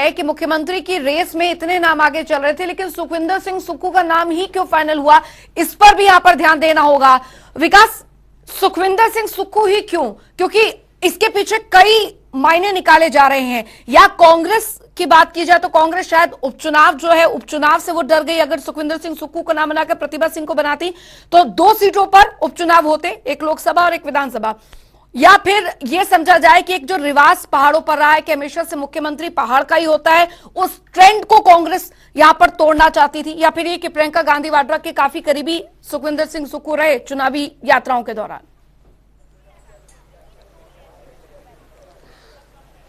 है कि मुख्यमंत्री की रेस में इतने नाम आगे चल रहे थे, लेकिन सुखविंदर सिंह सुक्खू का नाम ही क्यों फाइनल हुआ, इस पर भी यहां पर ध्यान देना होगा। विकास, सुखविंदर सिंह सुक्खू ही क्यों? क्योंकि इसके पीछे कई मायने निकाले जा रहे हैं। या कांग्रेस की बात की जाए तो कांग्रेस शायद उपचुनाव जो है, उपचुनाव से वो डर गई। अगर सुखविंदर सिंह सुक्खू को नाम बनाकर प्रतिभा सिंह को बनाती तो 2 सीटों पर उपचुनाव होते, एक लोकसभा और एक विधानसभा। या फिर यह समझा जाए कि एक जो रिवाज पहाड़ों पर रहा है कि हमेशा से मुख्यमंत्री पहाड़ का ही होता है, उस ट्रेंड को कांग्रेस यहां पर तोड़ना चाहती थी। या फिर ये कि प्रियंका गांधी वाड्रा के काफी करीबी सुखविंदर सिंह सुक्खू रहे चुनावी यात्राओं के दौरान।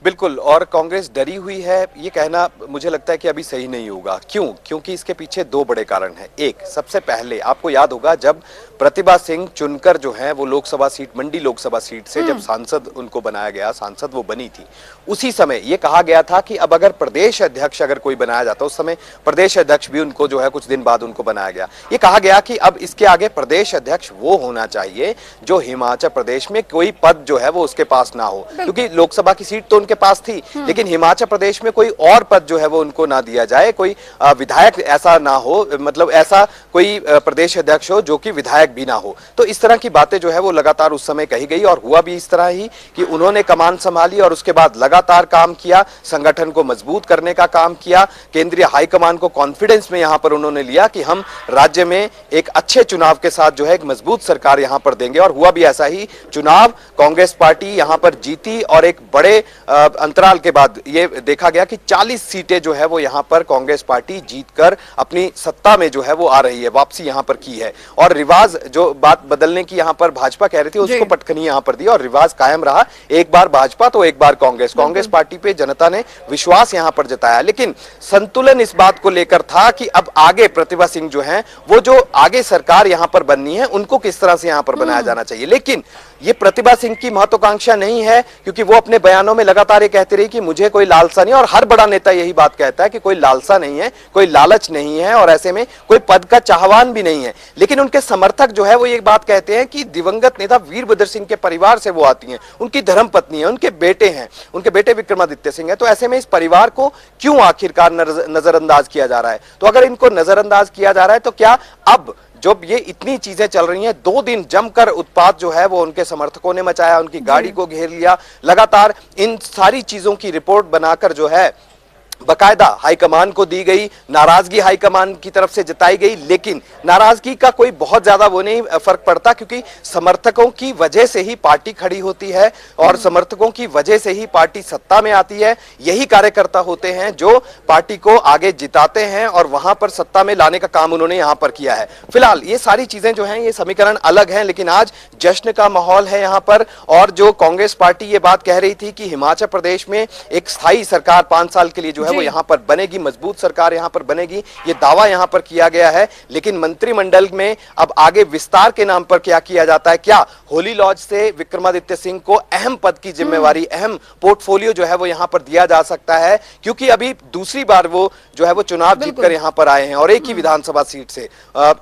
बिल्कुल, और कांग्रेस डरी हुई है ये कहना मुझे लगता है कि अभी सही नहीं होगा। क्यों? क्योंकि इसके पीछे 2 बड़े कारण हैं। एक, सबसे पहले आपको याद होगा जब प्रतिभा सिंह चुनकर जो है वो लोकसभा सीट, मंडी लोकसभा सीट से जब सांसद उनको बनाया गया, सांसद वो बनी थी, उसी समय ये कहा गया था कि अब अगर प्रदेश अध्यक्ष अगर कोई बनाया जाता, उस समय प्रदेश अध्यक्ष भी उनको जो है कुछ दिन बाद उनको बनाया गया, ये कहा गया कि अब इसके आगे प्रदेश अध्यक्ष वो होना चाहिए जो हिमाचल प्रदेश में कोई पद जो है वो उसके पास ना हो। क्योंकि लोकसभा की सीट तो उनके पास थी, लेकिन हिमाचल प्रदेश में कोई और पद जो है वो उनको ना दिया जाए, कोई विधायक ऐसा ना हो, मतलब ऐसा कोई प्रदेश अध्यक्ष हो जो कि विधायक भी ना हो। तो इस तरह की बातें जो है वो लगातार उस समय कही गई और हुआ भी इस तरह ही कि उन्होंने कमान संभाली और उसके बाद लगातार काम किया, संगठन को मजबूत करने का काम किया, केंद्रीय हाईकमान को कॉन्फिडेंस में यहां पर उन्होंने लिया कि हम राज्य में एक अच्छे चुनाव के साथ जो है एक मजबूत सरकार यहां पर देंगे। और हुआ भी ऐसा ही, चुनाव कांग्रेस पार्टी यहां पर जीती और एक बड़े अंतराल के बाद ये देखा गया कि 40 सीटें जो है वो यहां पर कांग्रेस पार्टी जीतकर अपनी सत्ता में जो है वो आ रही है, वापसी यहां पर की है। और रिवाज जो बात बदलने की यहां पर भाजपा कह रही थी उसको पटखनी यहां पर दी और रिवाज कायम रहा, एक बार भाजपा तो एक बार कांग्रेस। कांग्रेस पार्टी पे जनता ने विश्वास यहां पर जताया, लेकिन संतुलन इस बात को लेकर था कि अब आगे प्रतिभा सिंह जो है वो जो आगे सरकार यहां पर बननी है उनको किस तरह से यहां पर बनाया जाना चाहिए। लेकिन ये प्रतिभा सिंह की महत्वाकांक्षा नहीं है, क्योंकि वो अपने बयानों में लगातार ये कहती रही कि मुझे कोई लालसा नहीं, और हर बड़ा नेता यही बात कहता है कि कोई लालसा नहीं है, कोई लालच नहीं है और ऐसे में कोई पद का चाहवान भी नहीं है। लेकिन उनके समर्थक जो है वो ये बात कहते हैं कि दिवंगत नेता वीरभद्र सिंह के परिवार से वो आती हैं, उनकी धर्मपत्नी है, उनके बेटे हैं, उनके बेटे विक्रमादित्य सिंह है, तो ऐसे में इस परिवार को क्यों आखिरकार नजरअंदाज किया जा रहा है? तो अगर इनको नजरअंदाज किया जा रहा है तो क्या अब जब ये इतनी चीजें चल रही हैं, 2 दिन जमकर उत्पात जो है वो उनके समर्थकों ने मचाया, उनकी गाड़ी को घेर लिया, लगातार इन सारी चीजों की रिपोर्ट बनाकर जो है बकायदा हाईकमान को दी गई, नाराजगी हाईकमान की तरफ से जताई गई। लेकिन नाराजगी का कोई बहुत ज्यादा वो नहीं फर्क पड़ता, क्योंकि समर्थकों की वजह से ही पार्टी खड़ी होती है और समर्थकों की वजह से ही पार्टी सत्ता में आती है। यही कार्यकर्ता होते हैं जो पार्टी को आगे जिताते हैं और वहां पर सत्ता में लाने का काम उन्होंने यहां पर किया है। फिलहाल ये सारी चीजें जो हैं ये समीकरण अलग हैं, लेकिन आज जश्न का माहौल है यहां पर। और जो कांग्रेस पार्टी ये बात कह रही थी कि हिमाचल प्रदेश में एक स्थायी सरकार 5 साल के लिए जो है वो यहां पर बनेगी, मजबूत सरकार यहां पर बनेगी, ये दावा यहां पर किया गया है। लेकिन मंत्रिमंडल में अब आगे विस्तार के नाम पर क्या किया जाता है? क्या होली लॉज से विक्रमादित्य सिंह को अहम पद की जिम्मेवारी, अहम पोर्टफोलियो जो है वो यहां पर दिया जा सकता है? क्योंकि अभी दूसरी बार वो जो है वो चुनाव जीतकर यहां पर आए हैं और एक ही विधानसभा सीट से,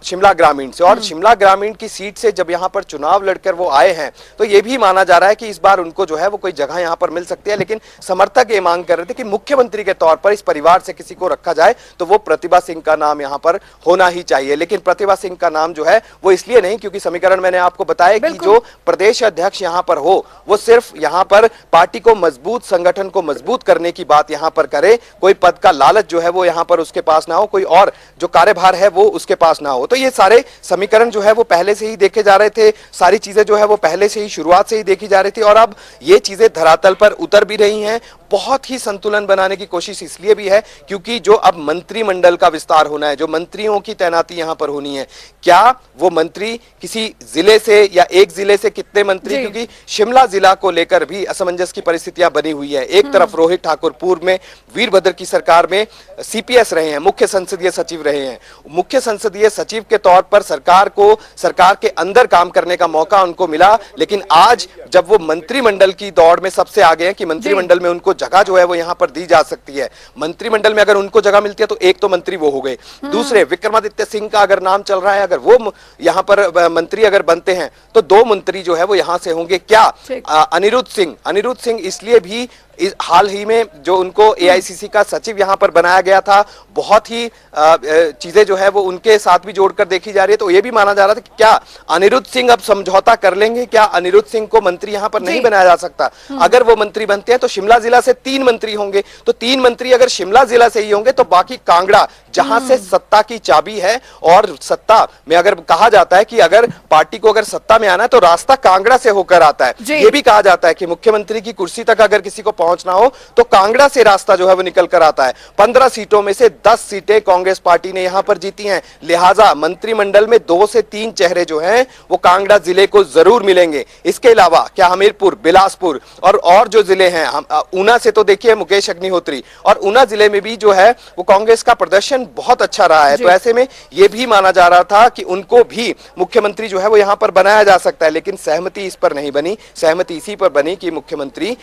शिमला ग्रामीण से, और शिमला ग्रामीण की सीट से जब यहां पर चुनाव लड़कर वो आए हैं तो यह भी माना जा रहा है कि इस बार उनको जो है वो कोई जगह यहां पर मिल सकती है। लेकिन समर्थक ये मांग कर रहे थे कि मुख्यमंत्री के तौर पर इस परिवार से किसी को रखा जाए तो वो प्रतिभा सिंह का नाम यहां पर होना ही चाहिए। लेकिन प्रतिभा सिंह का नाम जो है वो इसलिए नहीं, क्योंकि समीकरण मैंने आपको बताया कि जो प्रदेश अध्यक्ष यहां पर हो वो सिर्फ यहां पर पार्टी को मजबूत, संगठन को मजबूत करने की बात यहां पर करे, कोई पद का लालच जो है वो यहां पर उसके पास ना हो, कोई और जो कार्यभार है वो उसके पास ना हो। तो ये सारे समीकरण जो है वो पहले से ही देखे जा रहे थे, सारी चीजें जो है वो पहले से ही शुरुआत से ही देखी जा रही थी और अब ये चीजें धरातल पर उतर भी रही हैं। बहुत ही संतुलन बनाने की कोशिश इसलिए भी है क्योंकि जो अब मंत्रिमंडल का विस्तार होना है, जो मंत्रियों की तैनाती यहां पर होनी है, क्या वो मंत्री किसी जिले से या एक जिले से कितने मंत्री, क्योंकि शिमला जिला को लेकर भी असमंजस की परिस्थितियां बनी हुई है। एक तरफ रोहित ठाकुर पूर्व में वीरभद्र की सरकार में सीपीएस रहे हैं, मुख्य संसदीय सचिव रहे हैं, मुख्य संसदीय सचिव के तौर पर सरकार के अंदर काम करने का मौका उनको मिला। लेकिन आज जब वो मंत्रिमंडल की दौड़ में सबसे आगे हैं कि मंत्रिमंडल में उनको जगह जो है वो यहां पर दी जा सकती है, मंत्रिमंडल में अगर उनको जगह मिलती है तो एक तो मंत्री वो हो गए, दूसरे विक्रमादित्य सिंह का अगर नाम चल रहा है, अगर वो यहां पर मंत्री अगर बनते हैं तो 2 मंत्री जो है वो यहां से होंगे। क्या अनिरुद्ध सिंह इसलिए भी हाल ही में जो उनको एआईसीसी का सचिव यहां पर बनाया गया था, बहुत ही चीजें जो है वो उनके साथ भी जोड़कर देखी जा रही है। तो ये भी माना जा रहा था कि क्या अनिरुद्ध सिंह अब समझौता कर लेंगे, क्या अनिरुद्ध सिंह को मंत्री यहां पर नहीं बनाया जा सकता? अगर वो मंत्री बनते हैं तो शिमला जिला से 3 मंत्री होंगे, तो 3 मंत्री अगर शिमला जिला से ही होंगे तो बाकी कांगड़ा, जहां से सत्ता की चाबी है, और सत्ता में अगर कहा जाता है कि अगर पार्टी को अगर सत्ता में आना है तो रास्ता कांगड़ा से होकर आता है। यह भी कहा जाता है कि मुख्यमंत्री की कुर्सी तक अगर किसी को पहुंचना हो तो कांगड़ा से रास्ता जो है वो निकल कर आता है। 15 सीटों में से 10 सीटें कांग्रेस पार्टी ने यहां पर जीती हैं, लिहाजा मंत्रिमंडल में 2 से 3 चेहरे जो हैं वो कांगड़ा जिले को जरूर मिलेंगे। इसके अलावा क्या हमीरपुर, बिलासपुर और जो जिले हैं, ऊना से तो देखिए मुकेश अग्निहोत्री, और ऊना जिले में भी जो है वो कांग्रेस का प्रदर्शन बहुत अच्छा रहा है। तो ऐसे में यह भी माना जा रहा था कि उनको भी मुख्यमंत्री जो है वो यहां पर बनाया जा सकता है, लेकिन सहमति इस पर नहीं बनी। सहमति इसी पर बनी कि मुख्यमंत्री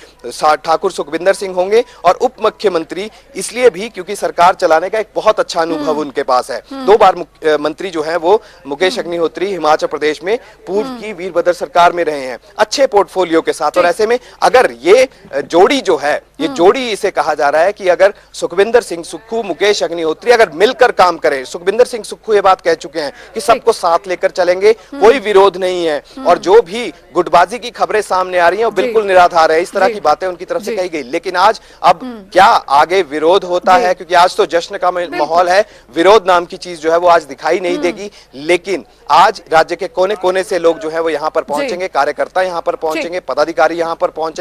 ठाकुर सुखविंदर सिंह होंगे, और उप मुख्यमंत्री इसलिए भी क्योंकि सरकार चलाने का एक बहुत अच्छा अनुभव उनके पास है। 2 बार मंत्री जो है वो मुकेश अग्निहोत्री हिमाचल प्रदेश में पूर्व की वीरभद्र सरकार में रहे हैं, अच्छे पोर्टफोलियो के साथ। और ऐसे में अगर ये जोड़ी जो है, ये जोड़ी इसे कहा जा रहा है कि अगर सुखविंदर सिंह सुक्खू, मुकेश अग्निहोत्री अगर मिलकर काम करें, सुखविंदर सिंह सुक्खू ये बात कह चुके हैं कि सबको साथ लेकर चलेंगे, कोई विरोध नहीं है, और जो भी गुटबाजी की खबरें सामने आ रही हैं वो बिल्कुल निराधार है, इस तरह की बातें उनकी तरफ से कही गई। लेकिन आज अब क्या आगे विरोध होता है, क्योंकि आज तो जश्न का माहौल है, विरोध नाम की चीज जो है वो आज दिखाई नहीं देगी। लेकिन आज राज्य के कोने कोने से लोग जो है वो यहां पर पहुंचेंगे, कार्यकर्ता यहां पर पहुंचेंगे, पदाधिकारी यहां पर पहुंचेंगे।